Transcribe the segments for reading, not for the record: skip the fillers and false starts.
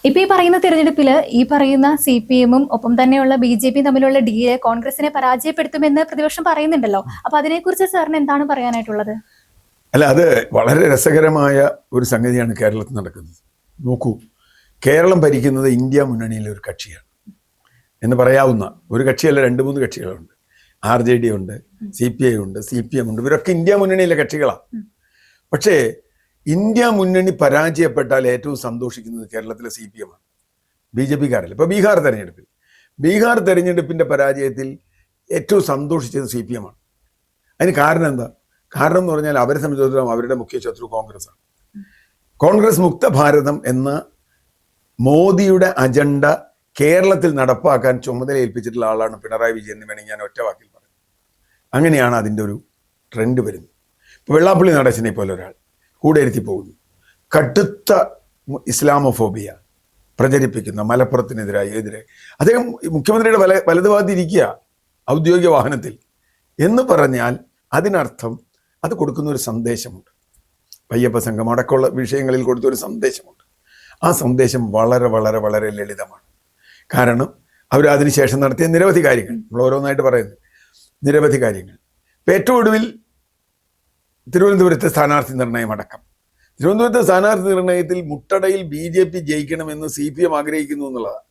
ഇപ്പൊ ഈ പറയുന്ന തിരഞ്ഞെടുപ്പില് ഈ പറയുന്ന CPM-ഉം ഒപ്പം തന്നെയുള്ള BJP തമ്മിലുള്ള ഡീല് കോൺഗ്രസിനെ പരാജയപ്പെടുത്തുമെന്ന് പ്രതിപക്ഷം പറയുന്നുണ്ടല്ലോ. അപ്പൊ അതിനെക്കുറിച്ച് സാറിന് എന്താണ് പറയാനായിട്ടുള്ളത്? അല്ല, അത് വളരെ രസകരമായ ഒരു സംഗതിയാണ് കേരളത്തിൽ നടക്കുന്നത്. നോക്കൂ, കേരളം ഭരിക്കുന്നത് ഇന്ത്യ മുന്നണിയിലെ ഒരു കക്ഷിയാണ് എന്ന് പറയാവുന്ന ഒരു കക്ഷിയല്ല, 2-3 കക്ഷികളുണ്ട്. RJD ഉണ്ട്, CPI ഉണ്ട്, CPM ഉണ്ട്. ഇവരൊക്കെ ഇന്ത്യ മുന്നണിയിലെ കക്ഷികളാണ്. പക്ഷേ ഇന്ത്യ മുന്നണി പരാജയപ്പെട്ടാൽ ഏറ്റവും സന്തോഷിക്കുന്നത് കേരളത്തിലെ CPM ആണ്, BJP-കാരല്ല. ഇപ്പോൾ ബീഹാർ തെരഞ്ഞെടുപ്പിൻ്റെ പരാജയത്തിൽ ഏറ്റവും സന്തോഷിച്ചത് CPM ആണ്. അതിന് കാരണം എന്താ? കാരണം എന്ന് പറഞ്ഞാൽ അവരെ സംബന്ധിച്ചിടത്തോളം അവരുടെ മുഖ്യ ശത്രു കോൺഗ്രസ്സാണ്. കോൺഗ്രസ് മുക്ത ഭാരതം എന്ന മോദിയുടെ അജണ്ട കേരളത്തിൽ നടപ്പാക്കാൻ ചുമതല ഏൽപ്പിച്ചിട്ടുള്ള ആളാണ് പിണറായി വിജയൻ എന്ന് വേണമെങ്കിൽ ഞാൻ ഒറ്റ വാക്കിൽ പറയും. അങ്ങനെയാണ് അതിൻ്റെ ഒരു ട്രെൻഡ് വരുന്നത്. ഇപ്പോൾ വെള്ളാപ്പള്ളി നടേശനെ പോലെ ഒരാൾ കൂടെ ഇരുത്തി പോകുന്നു, കടുത്ത ഇസ്ലാമോഫോബിയ പ്രചരിപ്പിക്കുന്ന എതിരെ അദ്ദേഹം മുഖ്യമന്ത്രിയുടെ വലതുഭാഗത്ത് ഇരിക്കുക ഔദ്യോഗിക വാഹനത്തിൽ എന്ന് പറഞ്ഞാൽ അതിനർത്ഥം അത് കൊടുക്കുന്ന ഒരു സന്ദേശമുണ്ട്. അയ്യപ്പ സംഘം അടക്കമുള്ള വിഷയങ്ങളിൽ കൊടുത്തൊരു സന്ദേശമുണ്ട്. ആ സന്ദേശം വളരെ വളരെ വളരെ ലളിതമാണ്. കാരണം അവർ അതിനുശേഷം നടത്തിയ നിരവധി കാര്യങ്ങൾ, നമ്മൾ ഓരോന്നായിട്ട് പറയുന്നത് നിരവധി കാര്യങ്ങൾ. ഇപ്പം ഏറ്റവും ഒടുവിൽ തിരുവനന്തപുരത്തെ സ്ഥാനാർത്ഥി നിർണയം അടക്കം. തിരുവനന്തപുരത്തെ സ്ഥാനാർത്ഥി നിർണയത്തിൽ മുട്ടടയിൽ BJP ജയിക്കണമെന്ന് CPM ആഗ്രഹിക്കുന്നു എന്നുള്ളതാണ്.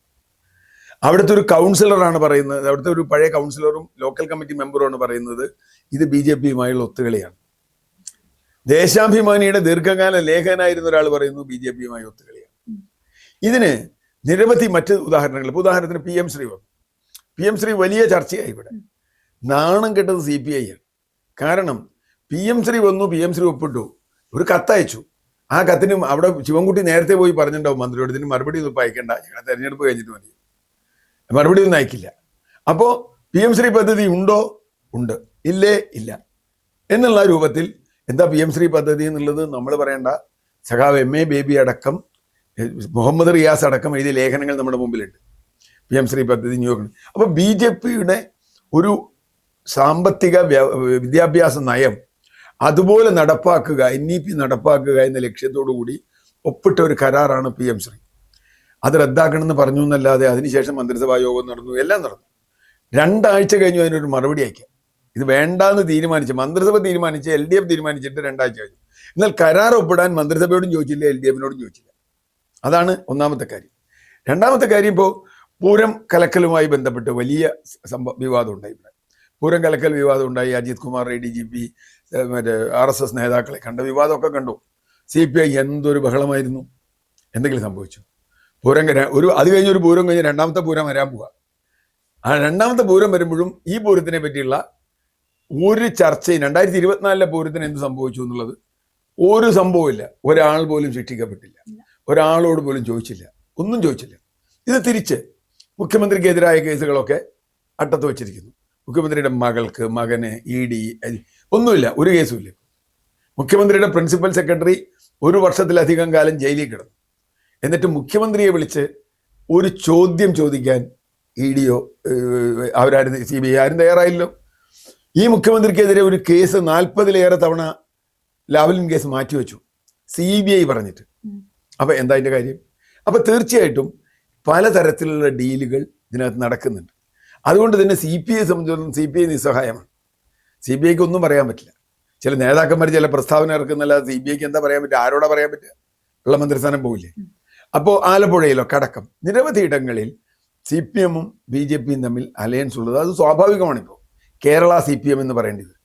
അവിടുത്തെ ഒരു കൗൺസിലറാണ് പറയുന്നത്, അവിടുത്തെ ഒരു പഴയ കൗൺസിലറും ലോക്കൽ കമ്മിറ്റി മെമ്പറുമാണ് പറയുന്നത് ഇത് BJP-യുമായുള്ള ഒത്തുകളിയാണ്. ദേശാഭിമാനിയുടെ ദീർഘകാല ലേഖകനായിരുന്ന ഒരാൾ പറയുന്നു BJP-യുമായി ഒത്തുകളിയാണ്. ഇതിന് നിരവധി മറ്റ് ഉദാഹരണങ്ങൾ. ഇപ്പോൾ ഉദാഹരണത്തിന് PM ശ്രീ വന്നു. PM ശ്രീ വലിയ ചർച്ചയായി. ഇവിടെ നാണം കെട്ടത് CPI ആണ്. കാരണം PM ശ്രീ വന്നു, PM ശ്രീ ഒപ്പിട്ടു, ഒരു കത്തയച്ചു. ആ കത്തിന് അവിടെ ശിവൻകുട്ടി നേരത്തെ പോയി പറഞ്ഞിട്ടുണ്ടാവും മന്ത്രിയോട്, ഇതിന് മറുപടി ഒന്നും അയക്കണ്ട, ഞങ്ങളുടെ തെരഞ്ഞെടുപ്പ് കഴിഞ്ഞിട്ട് മതി, മറുപടി ഒന്നും അയക്കില്ല. അപ്പോൾ PM ശ്രീ പദ്ധതി ഉണ്ടോ? ഉണ്ട്. ഇല്ലേ? ഇല്ല എന്നുള്ള രൂപത്തിൽ. എന്താ PM ശ്രീ പദ്ധതി എന്നുള്ളത് നമ്മൾ പറയേണ്ട. സഖാവ് MA ബേബി അടക്കം മുഹമ്മദ് റിയാസ് അടക്കം എഴുതിയ ലേഖനങ്ങൾ നമ്മുടെ മുമ്പിലുണ്ട്. PM ശ്രീ പദ്ധതി നിയോഗം. അപ്പോൾ BJP-യുടെ ഒരു സാമ്പത്തിക വിദ്യാഭ്യാസ നയം അതുപോലെ നടപ്പാക്കുക, NEP നടപ്പാക്കുക എന്ന ലക്ഷ്യത്തോടു കൂടി ഒപ്പിട്ട ഒരു കരാറാണ് PM ശ്രീ. അത് റദ്ദാക്കണമെന്ന് പറഞ്ഞു എന്നല്ലാതെ അതിനുശേഷം മന്ത്രിസഭാ യോഗം നടന്നു, എല്ലാം നടന്നു. 2 ആഴ്ച കഴിഞ്ഞു അതിനൊരു മറുപടി അയക്കാം. ഇത് വേണ്ടാന്ന് തീരുമാനിച്ച് മന്ത്രിസഭ തീരുമാനിച്ച് LDF തീരുമാനിച്ചിട്ട് 2 ആഴ്ച കഴിഞ്ഞു. എന്നാൽ കരാർ ഒപ്പിടാൻ മന്ത്രിസഭയോടും ചോദിച്ചില്ല, LDF-നോടും ചോദിച്ചില്ല. അതാണ് ഒന്നാമത്തെ കാര്യം. രണ്ടാമത്തെ കാര്യം, ഇപ്പോൾ പൂരം കലക്കലുമായി ബന്ധപ്പെട്ട് വലിയ വിവാദം ഉണ്ടായി. ഇവിടെ പൂരം കലക്കൽ വിവാദം ഉണ്ടായി. അജിത് കുമാർ ADGP മറ്റേ RSS നേതാക്കളെ കണ്ട വിവാദമൊക്കെ കണ്ടു. CPI എന്തൊരു ബഹളമായിരുന്നു. എന്തെങ്കിലും സംഭവിച്ചു? പൂരം അത് കഴിഞ്ഞൊരു പൂരം കഴിഞ്ഞ് 2ാമത്തെ പൂരം വരാൻ പോവുക. ആ 2ാമത്തെ പൂരം വരുമ്പോഴും ഈ പൂരത്തിനെ പറ്റിയുള്ള ഒരു ചർച്ചയും 2024 പൂരത്തിന് എന്ത് സംഭവിച്ചു എന്നുള്ളത് ഒരു സംഭവമില്ല. ഒരാൾ പോലും ശിക്ഷിക്കപ്പെട്ടില്ല, ഒരാളോട് പോലും ചോദിച്ചില്ല, ഒന്നും ചോദിച്ചില്ല. ഇത് തിരിച്ച് മുഖ്യമന്ത്രിക്കെതിരായ കേസുകളൊക്കെ അട്ടത്ത് വച്ചിരിക്കുന്നു. മുഖ്യമന്ത്രിയുടെ മകൾക്ക്, മകന്, ED ഒന്നുമില്ല, ഒരു കേസുമില്ല. മുഖ്യമന്ത്രിയുടെ പ്രിൻസിപ്പൽ സെക്രട്ടറി 1 വർഷത്തിലധികം കാലം ജയിലിൽ കിടന്നു. എന്നിട്ട് മുഖ്യമന്ത്രിയെ വിളിച്ച് ഒരു ചോദ്യം ചോദിക്കാൻ ED-യോ അവരാരും CBI ആരും തയ്യാറായില്ലോ. ഈ മുഖ്യമന്ത്രിക്കെതിരെ ഒരു കേസ് 40-ലേറെ തവണ ലാവ്ലിൻ കേസ് മാറ്റിവെച്ചു CBI പറഞ്ഞിട്ട്. അപ്പം എന്താ അതിൻ്റെ കാര്യം? അപ്പം തീർച്ചയായിട്ടും പലതരത്തിലുള്ള ഡീലുകൾ ഇതിനകത്ത് നടക്കുന്നുണ്ട്. അതുകൊണ്ട് തന്നെ CPI സംബന്ധിച്ചിടത്തോളം CPI നിസ്സഹായമാണ്. CBIക്ക് ഒന്നും പറയാൻ പറ്റില്ല. ചില നേതാക്കന്മാർ ചില പ്രസ്താവന ഇറക്കുന്നല്ലാതെ CBIക്ക് എന്താ പറയാൻ പറ്റുക? ആരോടാ പറയാൻ പറ്റുക? ഉള്ള മന്ത്രിസ്ഥാനം പോവില്ലേ? അപ്പോൾ ആലപ്പുഴയിലൊക്കെ അടക്കം നിരവധി ഇടങ്ങളിൽ CPM-ഉം BJP-യും തമ്മിൽ അലയൻസ് ഉള്ളത് അത് സ്വാഭാവികമാണിപ്പോൾ. കേരള CPM എന്ന് പറയേണ്ടത്.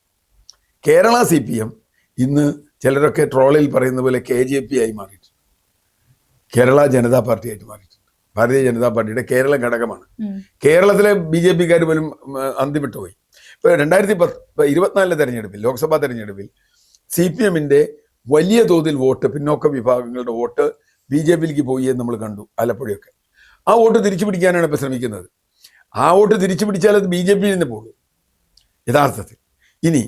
കേരള CPM ഇന്ന് ചിലരൊക്കെ ട്രോളിൽ പറയുന്ന പോലെ KJP ആയി മാറിയിട്ടുണ്ട്. കേരള ജനതാ പാർട്ടി ആയിട്ട് മാറിയിട്ടുണ്ട്. ഭാരതീയ ജനതാ പാർട്ടിയുടെ കേരള ഘടകമാണ്. കേരളത്തിലെ BJP-ക്കാർ പോലും അന്തി വിട്ടുപോയി. ഇപ്പോൾ 2024 തെരഞ്ഞെടുപ്പിൽ, ലോക്സഭാ തെരഞ്ഞെടുപ്പിൽ CPM-ന്റെ വലിയ തോതിൽ വോട്ട്, പിന്നോക്ക വിഭാഗങ്ങളുടെ വോട്ട് BJP-യിലേക്ക് പോയി എന്ന് നമ്മൾ കണ്ടു. ആലപ്പുഴയൊക്കെ ആ വോട്ട് തിരിച്ചു പിടിക്കാനാണ് ഇപ്പോൾ ശ്രമിക്കുന്നത്. ആ വോട്ട് തിരിച്ചു പിടിച്ചാൽ അത് BJP-യിൽ നിന്ന് പോകും യഥാർത്ഥത്തിൽ. ഇനി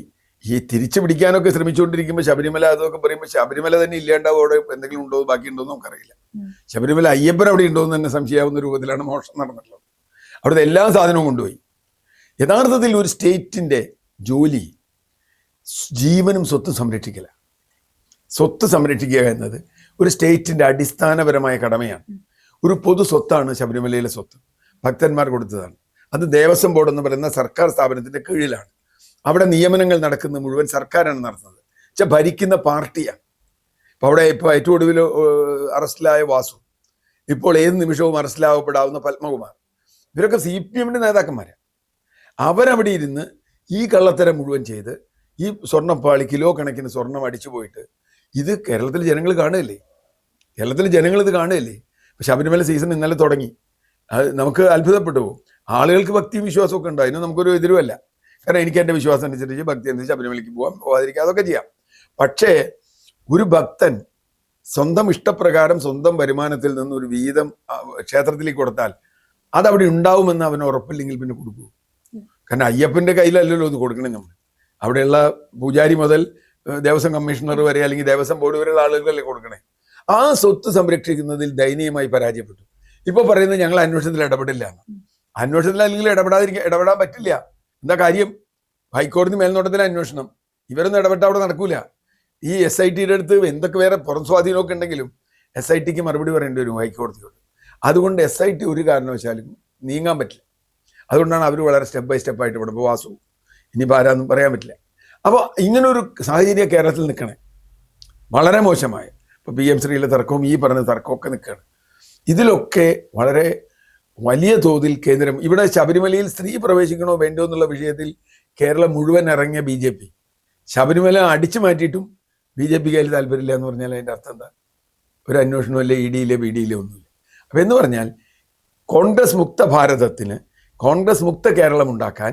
ഈ തിരിച്ചു പിടിക്കാനൊക്കെ ശ്രമിച്ചുകൊണ്ടിരിക്കുമ്പോൾ ശബരിമല അതൊക്കെ പറയുമ്പോൾ ശബരിമല തന്നെ ഇല്ലാണ്ടാവും. അവിടെ എന്തെങ്കിലും ഉണ്ടോ, ബാക്കിയുണ്ടോ എന്ന് നമുക്കറിയില്ല. ശബരിമല അയ്യപ്പൻ അവിടെ ഉണ്ടോ എന്ന് തന്നെ സംശയാവുന്ന രൂപത്തിലാണ് മോഷണം നടന്നിട്ടുള്ളത്. അവിടുത്തെ എല്ലാ സാധനവും കൊണ്ടുപോയി. യഥാർത്ഥത്തിൽ ഒരു സ്റ്റേറ്റിൻ്റെ ജോലി ജീവനും സ്വത്തും സംരക്ഷിക്കല. സ്വത്ത് സംരക്ഷിക്കുക എന്നത് ഒരു സ്റ്റേറ്റിൻ്റെ അടിസ്ഥാനപരമായ കടമയാണ്. ഒരു പൊതു സ്വത്താണ് ശബരിമലയിലെ സ്വത്ത്, ഭക്തന്മാർ കൊടുത്തതാണ്. അത് ദേവസ്വം ബോർഡ് എന്ന് പറയുന്ന സർക്കാർ സ്ഥാപനത്തിന്റെ കീഴിലാണ്. അവിടെ നിയമനങ്ങൾ നടക്കുന്ന മുഴുവൻ സർക്കാരാണ് നടത്തുന്നത്. ഭരിക്കുന്ന പാർട്ടിയാണ്. ഇപ്പൊ അവിടെ ഏറ്റവും ഒടുവിൽ അറസ്റ്റിലായ വാസു, ഇപ്പോൾ ഏത് നിമിഷവും അറസ്റ്റിലാവപ്പെടാവുന്ന പത്മകുമാർ, ഇവരൊക്കെ CPM നേതാക്കന്മാരാണ്. അവരവിടെ ഇരുന്ന് ഈ കള്ളത്തരം മുഴുവൻ ചെയ്ത് ഈ സ്വർണ്ണപ്പാളി കിലോ കണക്കിന് സ്വർണം അടിച്ചു പോയിട്ട് ഇത് കേരളത്തിലെ ജനങ്ങൾ കാണുകയല്ലേ. ഇത് കാണുകയല്ലേ. ശബരിമല സീസൺ ഇന്നലെ തുടങ്ങി. അത് നമുക്ക് അത്ഭുതപ്പെട്ടു പോകും. ആളുകൾക്ക് ഭക്തിയും വിശ്വാസമൊക്കെ ഉണ്ട്, അതിന് നമുക്കൊരു എതിരുമല്ല. കാരണം എനിക്ക് എൻ്റെ വിശ്വാസം അനുസരിച്ച് ഭക്തി അനുസരിച്ച് ശബരിമലയ്ക്ക് പോകാതിരിക്കുക, അതൊക്കെ ചെയ്യാം. പക്ഷേ ഒരു ഭക്തൻ സ്വന്തം ഇഷ്ടപ്രകാരം സ്വന്തം വരുമാനത്തിൽ നിന്ന് ഒരു വീതം ക്ഷേത്രത്തിലേക്ക് കൊടുത്താൽ അതവിടെ ഉണ്ടാവുമെന്ന് അവന് ഉറപ്പില്ലെങ്കിൽ പിന്നെ കൊടുക്കൂ. കാരണം അയ്യപ്പൻ്റെ കയ്യിലല്ലല്ലോ ഇത് കൊടുക്കണേ. നമ്മൾ അവിടെയുള്ള പൂജാരി മുതൽ ദേവസ്വം കമ്മീഷണർ വരെ അല്ലെങ്കിൽ ദേവസ്വം ബോർഡ് വരെയുള്ള ആളുകളല്ലേ കൊടുക്കണേ. ആ സ്വത്ത് സംരക്ഷിക്കുന്നതിൽ ദയനീയമായി പരാജയപ്പെട്ടു. ഇപ്പോൾ പറയുന്നത് ഞങ്ങൾ അന്വേഷണത്തിൽ ഇടപെടില്ല. അന്വേഷണത്തിൽ അല്ലെങ്കിൽ ഇടപെടാൻ പറ്റില്ല. എന്താ കാര്യം? ഹൈക്കോടതി മേൽനോട്ടത്തിലെ അന്വേഷണം. ഇവരൊന്നും ഇടപെട്ടാൽ അവിടെ നടക്കൂല. ഈ SITയുടെ അടുത്ത് എന്തൊക്കെ വേറെ പുറം സ്വാധീനമൊക്കെ ഉണ്ടെങ്കിലും SITക്ക് മറുപടി പറയേണ്ടി വരും ഹൈക്കോടതിയോട്. അതുകൊണ്ട് SIT ഒരു കാരണവശാലും നീങ്ങാൻ പറ്റില്ല. അതുകൊണ്ടാണ് അവർ വളരെ സ്റ്റെപ്പ് ബൈ സ്റ്റെപ്പായിട്ട് ഇവിടെ വാസു ഇനിയിപ്പോൾ ആരാന്നും പറയാൻ പറ്റില്ല. അപ്പോൾ ഇങ്ങനൊരു സാഹചര്യം കേരളത്തിൽ നിൽക്കണേ വളരെ മോശമായ. ഇപ്പോൾ PM ശ്രീയിലെ തർക്കവും ഈ പറഞ്ഞ തർക്കമൊക്കെ നിൽക്കുകയാണ്. ഇതിലൊക്കെ വളരെ വലിയ തോതിൽ കേന്ദ്രം, ഇവിടെ ശബരിമലയിൽ സ്ത്രീ പ്രവേശിക്കണോ വേണ്ടോ എന്നുള്ള വിഷയത്തിൽ കേരളം മുഴുവൻ ഇറങ്ങിയ BJP ശബരിമല അടിച്ചു മാറ്റിയിട്ടും BJPക്ക് അതിൽ താല്പര്യമില്ല എന്ന് പറഞ്ഞാൽ അതിൻ്റെ അർത്ഥം എന്താ? ഒരു അന്വേഷണമല്ലേ EDയിലെ BDയിലെ ഒന്നുമില്ല. അപ്പം എന്ന് പറഞ്ഞാൽ കോൺഗ്രസ് മുക്ത ഭാരതത്തിന്, കോൺഗ്രസ് മുക്ത കേരളം ഉണ്ടാക്കാൻ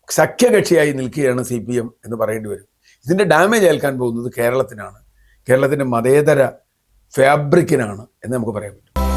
സഖ്യകക്ഷിയായി നിൽക്കുകയാണ് CPM എന്ന് പറയേണ്ടി വരും. ഇതിൻ്റെ ഡാമേജ് ഏൽക്കാൻ പോകുന്നത് കേരളത്തിനാണ്, കേരളത്തിൻ്റെ മതേതര ഫാബ്രിക്കിനാണ് എന്ന് നമുക്ക് പറയാൻ പറ്റും.